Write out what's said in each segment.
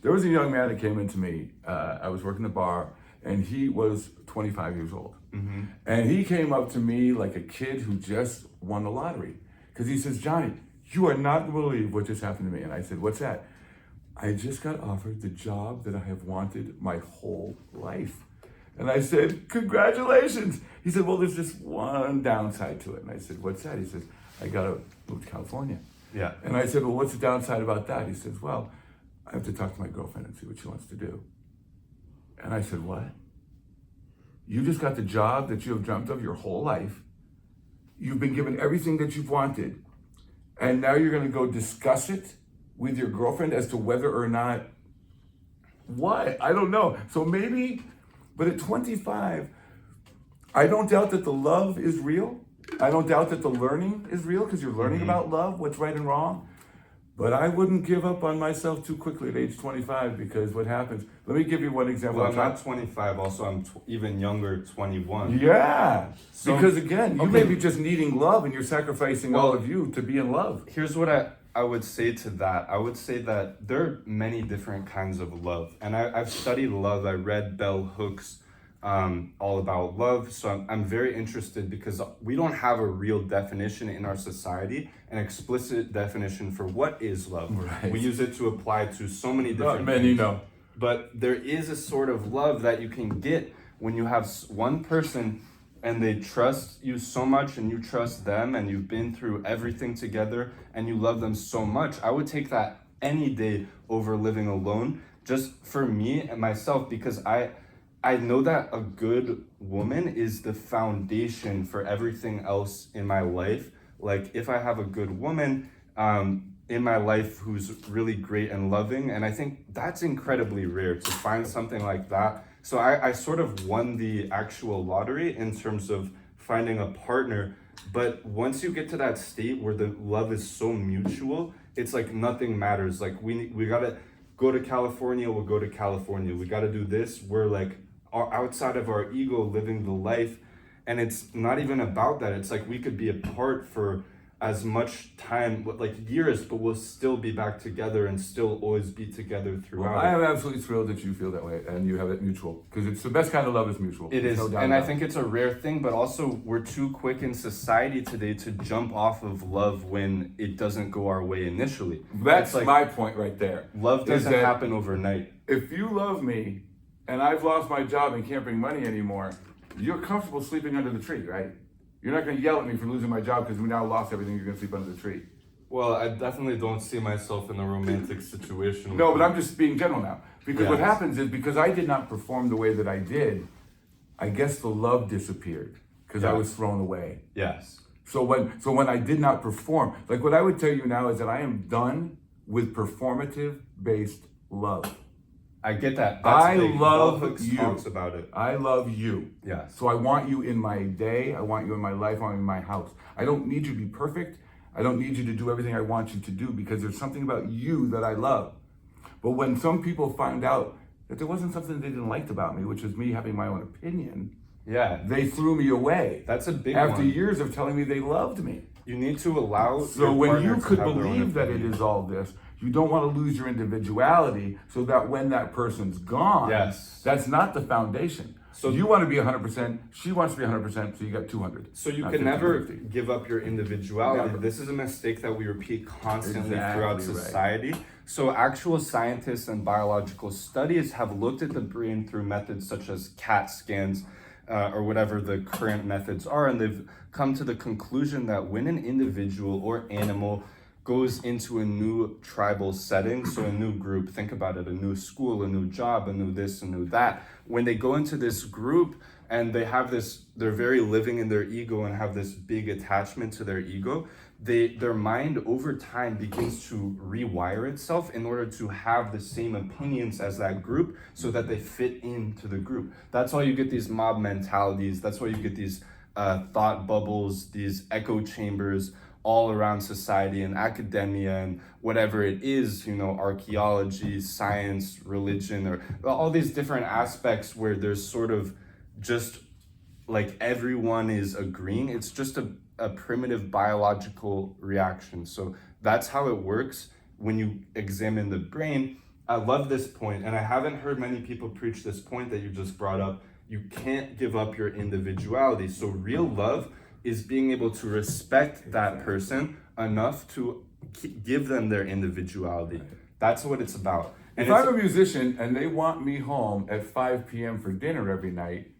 There was a young man that came into me. I was working the bar, and he was 25 years old. And he came up to me like a kid who just won the lottery. Because he says, Johnny, you are not going to believe what just happened to me. And I said, what's that? I just got offered the job that I have wanted my whole life. And I said, congratulations. He said, well, there's just one downside to it. And I said, what's that? He says, I got to move to California. Yeah. And I said, well, what's the downside about that? He says, well, I have to talk to my girlfriend and see what she wants to do. And I said, what? You just got the job that you have dreamt of your whole life. You've been given everything that you've wanted. And now you're going to go discuss it with your girlfriend as to whether or not, what? I don't know. So maybe, but at 25, I don't doubt that the love is real. I don't doubt that the learning is real because you're learning about love, what's right and wrong. But I wouldn't give up on myself too quickly at age 25 because what happens, let me give you one example. Well, I'm not 25, also I'm even younger, 21. Yeah, So, because again, you may be just needing love and you're sacrificing all of you to be in love. Here's what I would say to that. I would say that there are many different kinds of love. And I've studied love. I read Bell Hooks, all about love. So I'm very interested because we don't have a real definition in our society, an explicit definition for what is love. Right. We use it to apply to so many different Men, things. you know. But there is a sort of love that you can get when you have one person and they trust you so much and you trust them and you've been through everything together and you love them so much. I would take that any day over living alone, just for me and myself, because I know that a good woman is the foundation for everything else in my life. Like if I have a good woman in my life who's really great and loving, and I think that's incredibly rare to find something like that. So I sort of won the actual lottery in terms of finding a partner. But once you get to that state where the love is so mutual, it's like nothing matters. Like we gotta go to California, we'll go to California. We gotta do this. We're like outside of our ego living the life. And it's not even about that. It's like we could be apart for as much time, like years, but we'll still be back together and still always be together throughout. Well, I am absolutely thrilled that you feel that way and you have it mutual, because it's the best kind of love is mutual. It is, no doubt and I about think it's a rare thing, but also we're too quick in society today to jump off of love when it doesn't go our way initially. That's like, my point right there. Love doesn't happen overnight. If you love me and I've lost my job and can't bring money anymore, you're comfortable sleeping under the tree, right? You're not going to yell at me for losing my job because we now lost everything. You're going to sleep under the tree. Well, I definitely don't see myself in a romantic situation. No, but I'm just being general now. Because what Yes. happens is, because I did not perform the way that I did, I guess the love disappeared because I Yeah. was thrown away. Yes. So when I did not perform, like what I would tell you now is that I am done with performative based love. I get that. I big. love Bell Hooks you. talks about it. I love you. Yes. So I want you in my day. I want you in my life. I want you in my house. I don't need you to be perfect. I don't need you to do everything I want you to do, because there's something about you that I love. But when some people found out that there wasn't something they didn't like about me, which was me having my own opinion, Yeah. they threw me away. That's a big after one. years of telling me they loved me. You need to allow. So your when partner you to could have their own believe that it opinion. is all this, you don't want to lose your individuality, so that when that person's gone, Yes. that's not the foundation. So you want to be 100%, she wants to be 100%, so you got 200. So you not can never 50-50. give up your individuality. Never. This is a mistake that we repeat constantly Exactly throughout right. society. So actual scientists and biological studies have looked at the brain through methods such as CAT scans or whatever the current methods are, and they've come to the conclusion that when an individual or animal goes into a new tribal setting, so a new group, think about it, a new school, a new job, a new this, a new that. When they go into this group and they have this, they're very living in their ego and have this big attachment to their ego, their mind over time begins to rewire itself in order to have the same opinions as that group so that they fit into the group. That's why you get these mob mentalities. That's why you get these thought bubbles, these echo chambers all around society and academia and whatever it is, archaeology, science, religion, or all these different aspects where there's sort of just like everyone is agreeing. It's just a primitive biological reaction. So that's how it works when you examine the brain. I love this point, and I haven't heard many people preach this point that you just brought up. You can't give up your individuality. So real love is being able to respect that person enough to give them their individuality. That's what it's about. And if I'm a musician and they want me home at 5 p.m. for dinner every night,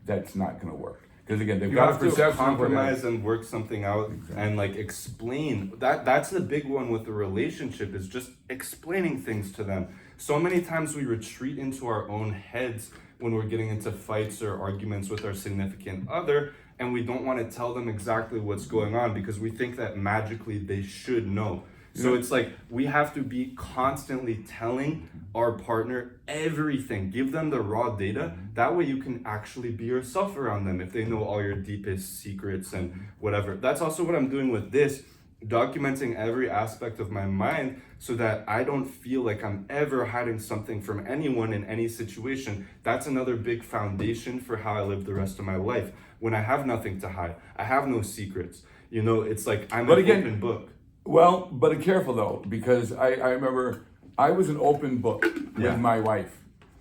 that's not going to work. Because again, they've got a perception to compromise and work something out, and like explain that. That's the big one with the relationship, is just explaining things to them. So many times we retreat into our own heads when we're getting into fights or arguments with our significant other, and we don't want to tell them exactly what's going on because we think that magically they should know. So it's like we have to be constantly telling our partner everything. Give them the raw data. That way you can actually be yourself around them if they know all your deepest secrets and whatever. That's also what I'm doing with this, documenting every aspect of my mind so that I don't feel like I'm ever hiding something from anyone in any situation. That's another big foundation for how I live the rest of my life. When I have nothing to hide, I have no secrets. You know, it's like I'm an open book. Well, but careful though, because I remember I was an open book with my wife.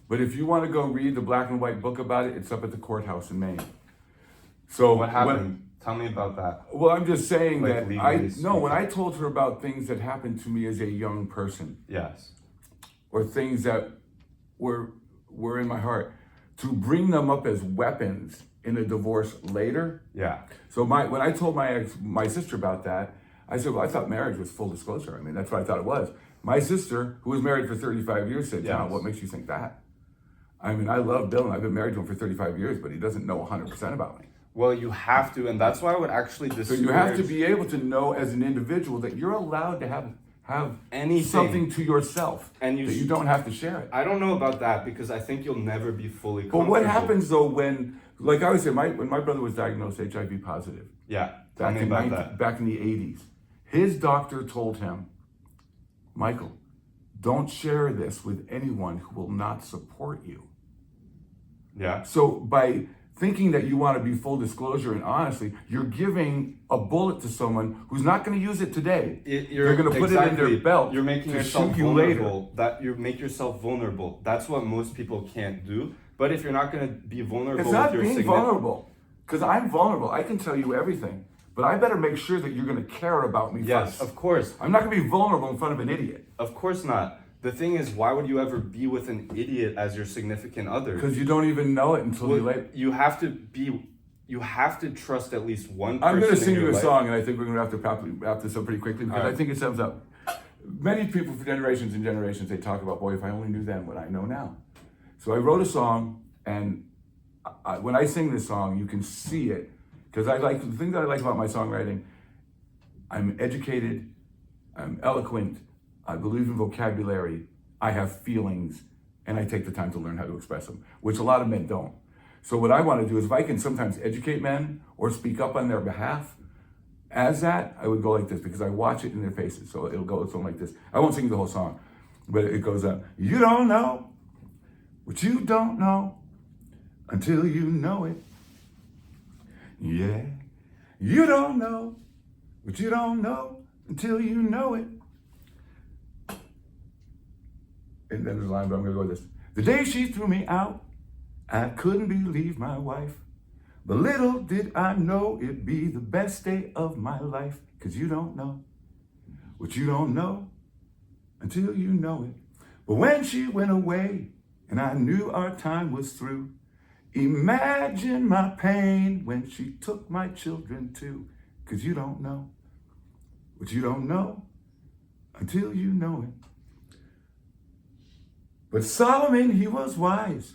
But if you want to go read the black and white book about it, it's up at the courthouse in Maine. So what happened? Tell me about that. Well, I'm just saying like that when I told her about things that happened to me as a young person. Yes. Or things that were in my heart, to bring them up as weapons in a divorce later. Yeah. So when I told my sister about that, I said, well, I thought marriage was full disclosure. I mean, that's what I thought it was. My sister, who was married for 35 years, said, John, what makes you think that? I mean, I love Bill, and I've been married to him for 35 years, but he doesn't know 100% about me. Well, you have to, and that's why I would actually discourage... So you have to be able to know as an individual that you're allowed to have anything, something to yourself, and you don't have to share it. I don't know about that, because I think you'll never be fully comfortable. But what happens, though, when, like I would say, when my brother was diagnosed HIV positive, back in the 80s, his doctor told him, Michael, don't share this with anyone who will not support you. Yeah. So by thinking that you want to be full disclosure and honestly, you're giving a bullet to someone who's not going to use it today. They're going to put it in their belt. You're making to yourself shoot you vulnerable. later. You make yourself vulnerable. That's what most people can't do. But if you're not going to be vulnerable, it's not being vulnerable. Because I'm vulnerable. I can tell you everything. But I better make sure that you're going to care about me first. Yes, of course. I'm not going to be vulnerable in front of an idiot. Of course not. The thing is, why would you ever be with an idiot as your significant other? Because you don't even know it until you're late. You have to trust at least one person. I'm going to sing you a life. song, and I think we're going to have to wrap this up pretty quickly, because I think it sums up. Many people for generations and generations, they talk about, boy, if I only knew then what I know now. So I wrote a song, and when I sing this song, you can see it. Because the thing that I like about my songwriting, I'm educated, I'm eloquent, I believe in vocabulary, I have feelings, and I take the time to learn how to express them, which a lot of men don't. So what I want to do is, if I can sometimes educate men or speak up on their behalf, as that, I would go like this, because I watch it in their faces. So it'll go something like this. I won't sing the whole song, but it goes up. You don't know what you don't know until you know it. Yeah, you don't know what you don't know until you know it. And then there's a line, but I'm going to go with this. The day she threw me out, I couldn't believe my wife. But little did I know it'd be the best day of my life. Because you don't know what you don't know until you know it. But when she went away and I knew our time was through, imagine my pain when she took my children too. Because you don't know what you don't know until you know it. But Solomon, he was wise.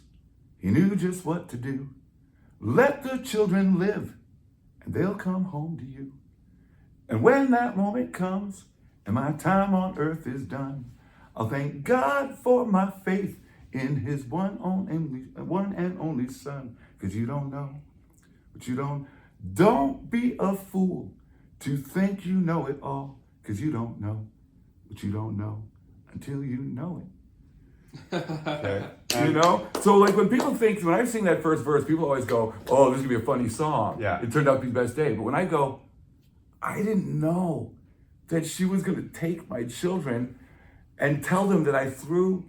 He knew just what to do. Let the children live and they'll come home to you. And when that moment comes and my time on earth is done, I'll thank God for my faith in his one and only son. Because you don't know what you don't be a fool to think you know it all. Because you don't know what you don't know until you know it. Okay. You know? So like when I sing that first verse, people always go, oh, this is gonna be a funny song. Yeah. It turned out to be the best day. But when I go, I didn't know that she was gonna take my children and tell them that I threw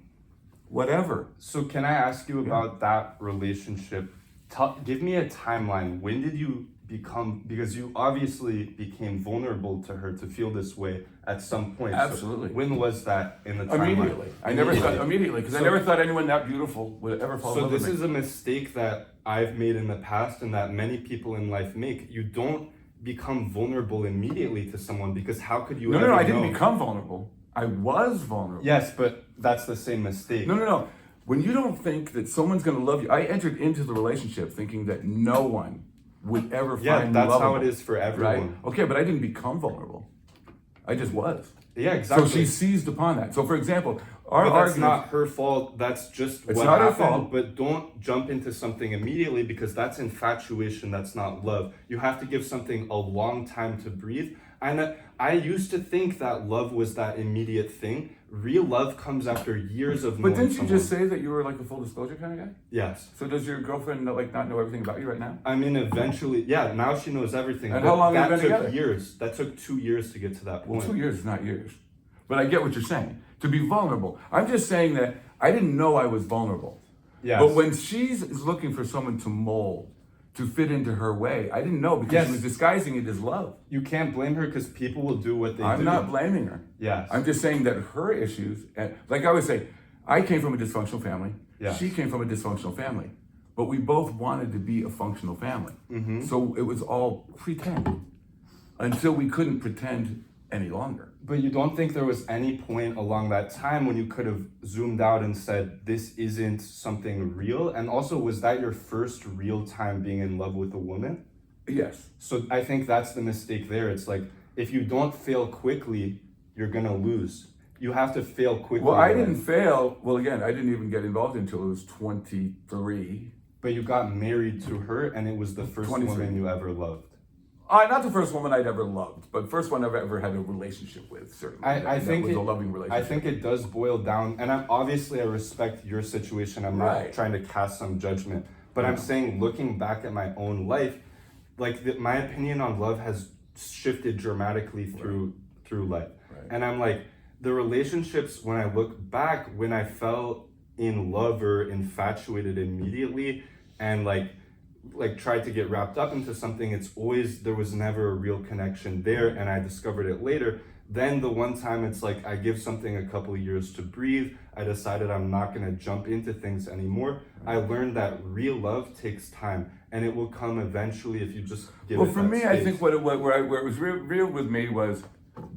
whatever. So can I ask you about that relationship? Give me a timeline. When did you become, because you obviously became vulnerable to her to feel this way at some point. Absolutely. So when was that in the timeline? Immediately. I never thought immediately, because I never thought anyone that beautiful would ever fall in love with me. So this is a mistake that I've made in the past and that many people in life make. You don't become vulnerable immediately to someone, because how could you ever No, I know? didn't become vulnerable. I was vulnerable. Yes, but that's the same mistake. No. When you don't think that someone's going to love you, I entered into the relationship thinking that no one would ever find me lovable. Yeah, that's how it is for everyone. Right? Okay, but I didn't become vulnerable. I just was. Yeah, exactly. So she seized upon that. So for example, but that's not her fault. That's just what not happened. her fault. But don't jump into something immediately, because that's infatuation. That's not love. You have to give something a long time to breathe. And I used to think that love was that immediate thing. Real love comes after years of knowing But didn't you someone. just say that you were like a full disclosure kind of guy? Yes. So does your girlfriend not know everything about you right now? I mean, eventually, yeah, now she knows everything. And but how long have that you been took together? years. That took 2 years to get to that point. Well, 2 years is not years. But I get what you're saying. To be vulnerable. I'm just saying that I didn't know I was vulnerable. Yes. But when she's looking for someone to mold, to fit into her way, I didn't know, because she was disguising it as love. You can't blame her, because people will do what they do. I'm not blaming her. Yes. I'm just saying that her issues, and like I always say, I came from a dysfunctional family. Yeah. She came from a dysfunctional family. But we both wanted to be a functional family. Mm-hmm. So it was all pretend until we couldn't pretend any longer. But you don't think there was any point along that time when you could have zoomed out and said, this isn't something real? And also, was that your first real time being in love with a woman? Yes. So I think that's the mistake there. It's like, if you don't fail quickly, you're gonna lose. You have to fail quickly. Well, I didn't fail. Well, again, I didn't even get involved until I was 23. But you got married to her, and it was the first 23. woman you ever loved. Not the first woman I'd ever loved, but first one I've ever had a relationship with, certainly. I think that was it, a loving relationship. I think it does boil down, and I respect your situation. I'm not trying to cast some judgment, but I'm saying, looking back at my own life, like my opinion on love has shifted dramatically through life. Right. And I'm like, the relationships, when I look back, when I fell in love or infatuated immediately, and like tried to get wrapped up into something, it's always, there was never a real connection there, and I discovered it later. Then the one time, it's like I give something a couple of years to breathe. I decided I'm not gonna jump into things anymore. I learned that real love takes time, and it will come eventually if you just give it that space. Well, for me, I think where it was real with me was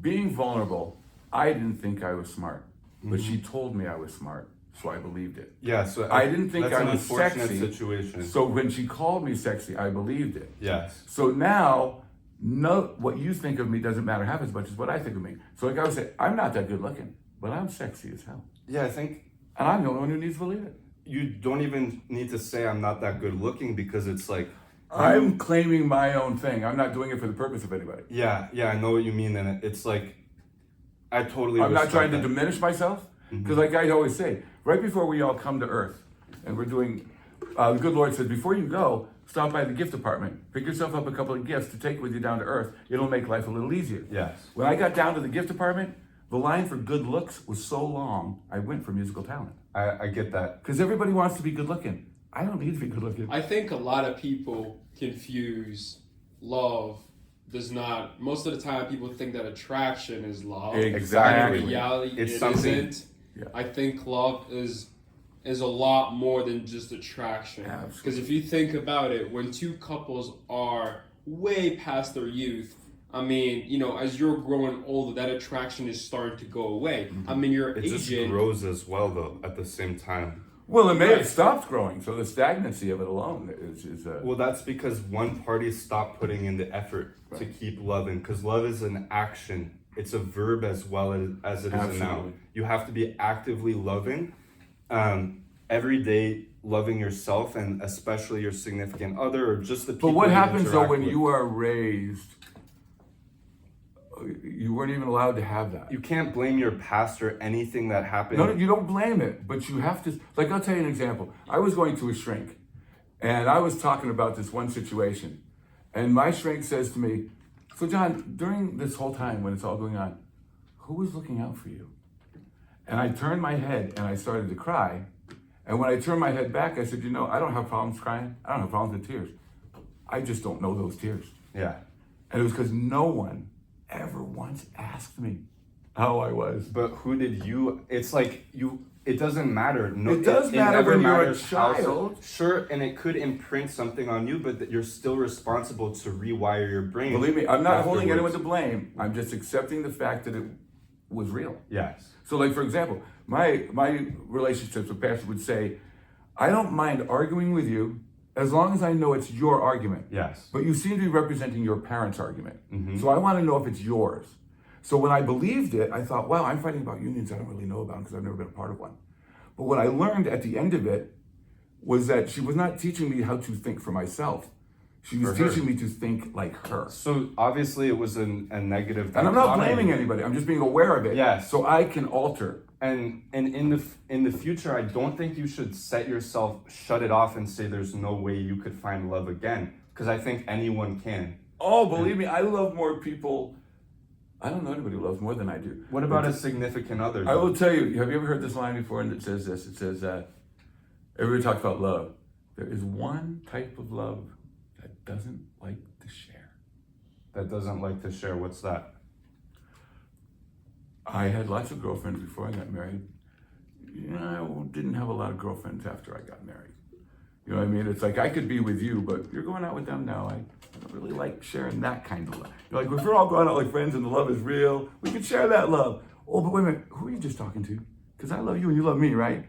being vulnerable. I didn't think I was smart, but she told me I was smart, so I believed it. Yeah, so I didn't think that's I an was unfortunate sexy. situation. So when she called me sexy, I believed it. Yes. So now, no, what you think of me doesn't matter half as much as what I think of me. So like I would say, I'm not that good looking, but I'm sexy as hell. Yeah, I think And I'm the only one who needs to believe it. you don't even need to say I'm not that good looking, because it's like, I'm claiming my own thing. I'm not doing it for the purpose of anybody. yeah, I know what you mean. And it's like, I totally I'm not respect trying to that. diminish myself, because like I always say, right before we all come to earth, and we're doing, the good Lord says, before you go, stop by the gift department, pick yourself up a couple of gifts to take with you down to earth. It'll make life a little easier. Yes. When I got down to the gift department, the line for good looks was so long, I went for musical talent. I get that. Because everybody wants to be good looking. I don't need to be good looking. I think a lot of people confuse love does not. Most of the time, people think that attraction is love. Exactly. In reality, It's it something- isn't. Yeah. I think love is a lot more than just attraction. Absolutely. Because if you think about it, when two couples are way past their youth, I mean, you know, as you're growing older, that attraction is starting to go away. I mean, you're It just aging. grows as well, though, at the same time. Well, it may have Right. stopped growing, so the stagnancy of it alone is Well, that's because one party stopped putting in the effort to keep loving, because love is an action. It's a verb as well as it is a noun. Absolutely. You have to be actively loving, every day, loving yourself, and especially your significant other, or just the people. But what you happens though interact when with. you are raised, you weren't even allowed to have that. You can't blame your past or anything that happened. No, you don't blame it, but you have to, like, I'll tell you an example. I was going to a shrink, and I was talking about this one situation, and my shrink says to me, so John, during this whole time when it's all going on, who was looking out for you? And I turned my head and I started to cry. And when I turned my head back, I said, I don't have problems crying. I don't have problems with tears. I just don't know those tears. Yeah. And it was because no one ever once asked me how I was. But who did you? It's like it doesn't matter. No, It does matter never when you're a matters how- child. Sure, and it could imprint something on you, but you're still responsible to rewire your brain. Believe me, I'm not holding anyone afterwards. to blame. I'm just accepting the fact that it was real. Yes. So, like, for example, my relationships with pastors would say, I don't mind arguing with you as long as I know it's your argument. Yes. But you seem to be representing your parents' argument. Mm-hmm. So I want to know if it's yours. So when I believed it, I thought, wow, I'm fighting about unions I don't really know about because I've never been a part of one. But what I learned at the end of it was that she was not teaching me how to think for myself. She was For her. teaching me to think like her. So obviously it was a negative. And I'm not dichotomy. blaming anybody. I'm just being aware of it. Yes. So I can alter. And in the future, I don't think you should shut it off and say there's no way you could find love again, because I think anyone can. Oh, believe me, I love more people. I don't know anybody who loves more than I do. What about a significant other? I will tell you, have you ever heard this line before? And it says this, it says, everybody talks about love. There is one type of love that doesn't like to share. That doesn't like to share. What's that? I had lots of girlfriends before I got married. I didn't have a lot of girlfriends after I got married. You know what I mean? It's like, I could be with you, but you're going out with them now. I don't really like sharing that kind of love. You're like, if we're all going out like friends and the love is real, we can share that love. Oh, but wait a minute, who are you just talking to? Because I love you and you love me, right?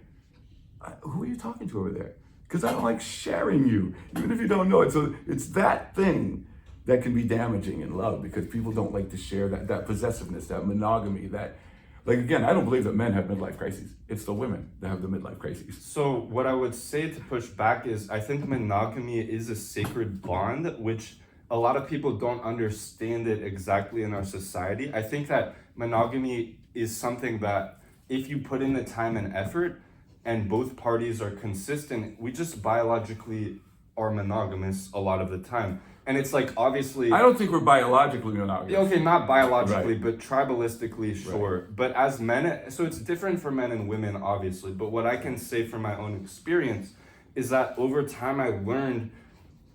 Who are you talking to over there? Because I don't like sharing you, even if you don't know it. So it's that thing that can be damaging in love, because people don't like to share that possessiveness, that monogamy, that, like, again, I don't believe that men have midlife crises. It's the women that have the midlife crises. So what I would say to push back is, I think monogamy is a sacred bond, which a lot of people don't understand it exactly in our society. I think that monogamy is something that if you put in the time and effort and both parties are consistent, we just biologically are monogamous a lot of the time. And it's like, obviously, I don't think we're biologically monogamous. okay, not biologically, Right. but tribalistically, sure. Right. But as men, so it's different for men and women, obviously. But what I can say from my own experience is that over time I learned,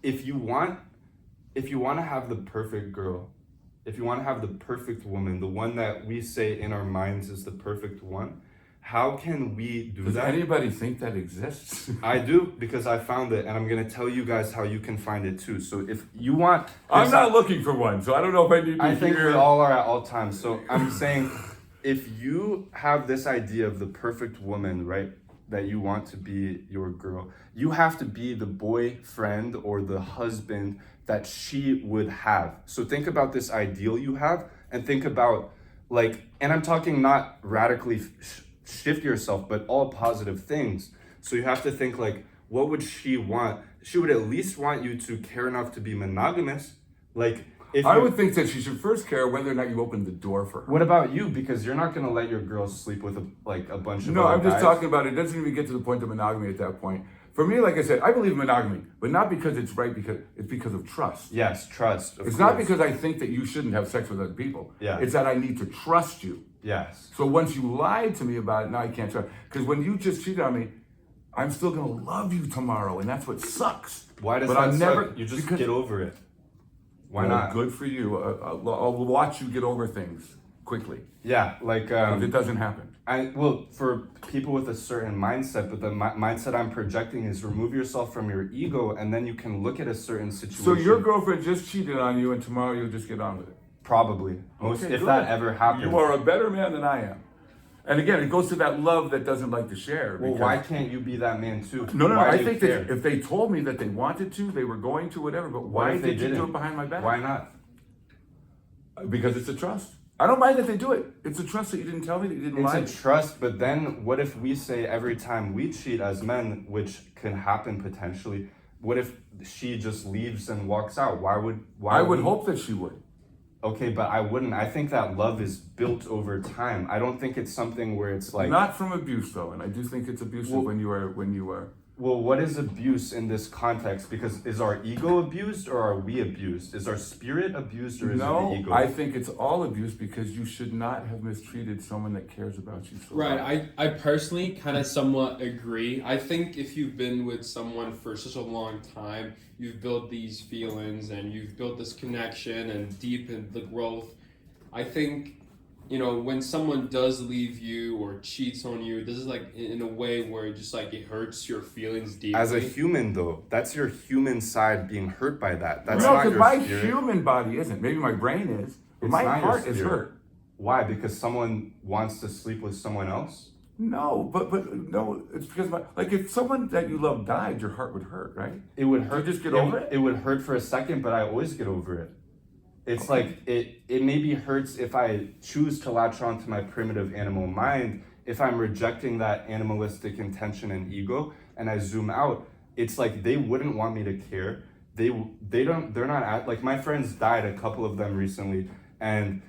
if you want to have the perfect girl, if you want to have the perfect woman, the one that we say in our minds is the perfect one, how can we do Does that? anybody think that exists? I do, because I found it, and I'm going to tell you guys how you can find it too. So if you want... I'm not looking for one, so I don't know if I need to I think hear. we all are at all times. So I'm saying, if you have this idea of the perfect woman, right, that you want to be your girl, you have to be the boyfriend or the husband that she would have. So think about this ideal you have, and think about, like, and I'm talking not radically shift yourself, but all positive things. So you have to think, like, what would she want? She would at least want you to care enough to be monogamous. Like, if I you- would think that she should first care whether or not you opened the door for her. What about you? Because you're not gonna let your girls sleep with a bunch of No, other I'm just guys. talking about it doesn't even get to the point of monogamy at that point. For me, like I said, I believe in monogamy, but not because it's right, because it's because of trust. Yes, trust. It's not because I think that you shouldn't have sex with other people. Yeah. It's that I need to trust you. Yes. So once you lied to me about it, now I can't trust. Because when you just cheated on me, I'm still gonna love you tomorrow, and that's what sucks. Why does But that I'm suck? never- You just because- get over it. Why Well, not? Good for you. I'll watch you get over things quickly. Yeah, like If it doesn't happen. for people with a certain mindset, but the mindset I'm projecting is remove yourself from your ego, and then you can look at a certain situation. So your girlfriend just cheated on you, and tomorrow you'll just get on with it. Probably, Okay, if good. that ever happens. You are a better man than I am. And again, it goes to that love that doesn't like to share. Well, because- why can't you be that man too? No, Why I do you think care? that if they told me that they wanted to, they were going to, whatever, but why if they did you do didn't? it behind my back? Why not? Because it's a trust. I don't mind that they do it. It's a trust that you didn't tell me, that you didn't It's lie. a trust, but then what if we say every time we cheat as men, which can happen potentially, what if she just leaves and walks out? Why I would hope that she would. Okay, but I wouldn't. I think that love is built over time. I don't think it's something where it's like Not from abuse though, and I do think it's abusive Well- when you are Well, what is abuse in this context? Because is our ego abused or are we abused? Is our spirit abused or is it No, the ego? I think it's all abuse because you should not have mistreated someone that cares about you so much. Right. I personally kind of somewhat agree. I think if you've been with someone for such a long time, you've built these feelings and you've built this connection and deepened the growth. I think, you know, when someone does leave you or cheats on you, this is like in a way where it just like it hurts your feelings deeply. As a human, though, that's your human side being hurt by that. That's No, not because your my spirit. human body isn't. Maybe my brain is, but It's my not your heart is spirit. hurt. Why? Because someone wants to sleep with someone else? No, but no, it's because like if someone that you love died, your heart would hurt, right? It would hurt. just get over it? It would hurt for a second, but I always get over it. It's like it maybe hurts if I choose to latch on to my primitive animal mind. If I'm rejecting that animalistic intention and ego, and I zoom out, it's like they wouldn't want me to care. They're not at, like my friends died, a couple of them recently, and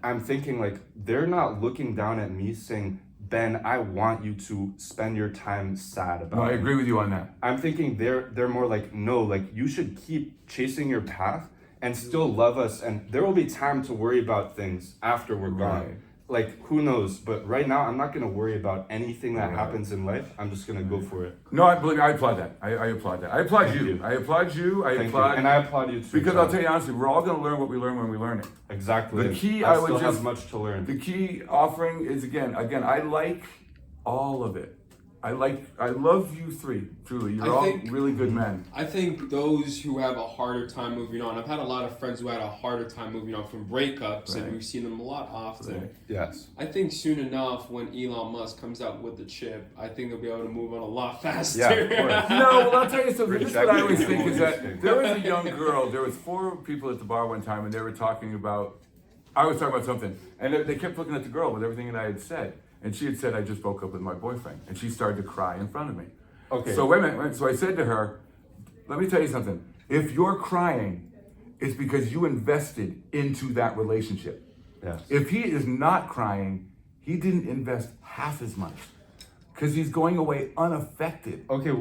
I'm thinking like they're not looking down at me saying, Ben, I want you to spend your time sad about No, I it. agree with you on that. I'm thinking they're more like, no, like you should keep chasing your path and still love us, and there will be time to worry about things after we're gone. Right. Like who knows? But right now, I'm not gonna worry about anything that Right. happens in life. I'm just gonna go for it. No, I believe I applaud that. I applaud that. I applaud Thank you. you. I applaud you. I Thank applaud you. And I applaud you too. because John. I'll tell you honestly, we're all going to learn what we learn when we learn it. Exactly. The key I I would still have just- much to learn. The key offering is again, I like all of it. I love you three, truly. You're I all think- really good men. I think those who have a harder time moving on, I've had a lot of friends who had a harder time moving on from breakups, and Right. we've seen them a lot often. Right. Yes. I think soon enough, when Elon Musk comes out with the chip, I think they'll be able to move on a lot faster. Yeah, of course. No, well, I'll tell you something. This is what I always Rejecting think is people that is there was a young girl. There was 4 people at the bar one time, and they were talking about. I was talking about something, and they kept looking at the girl with everything that I had said, and she had said, "I just broke up with my boyfriend," and she started to cry in front of me. Okay. So wait a minute. So I said to her, "Let me tell you something. If you're crying, it's because you invested into that relationship. Yes. If he is not crying, he didn't invest half as much, because he's going away unaffected." Okay.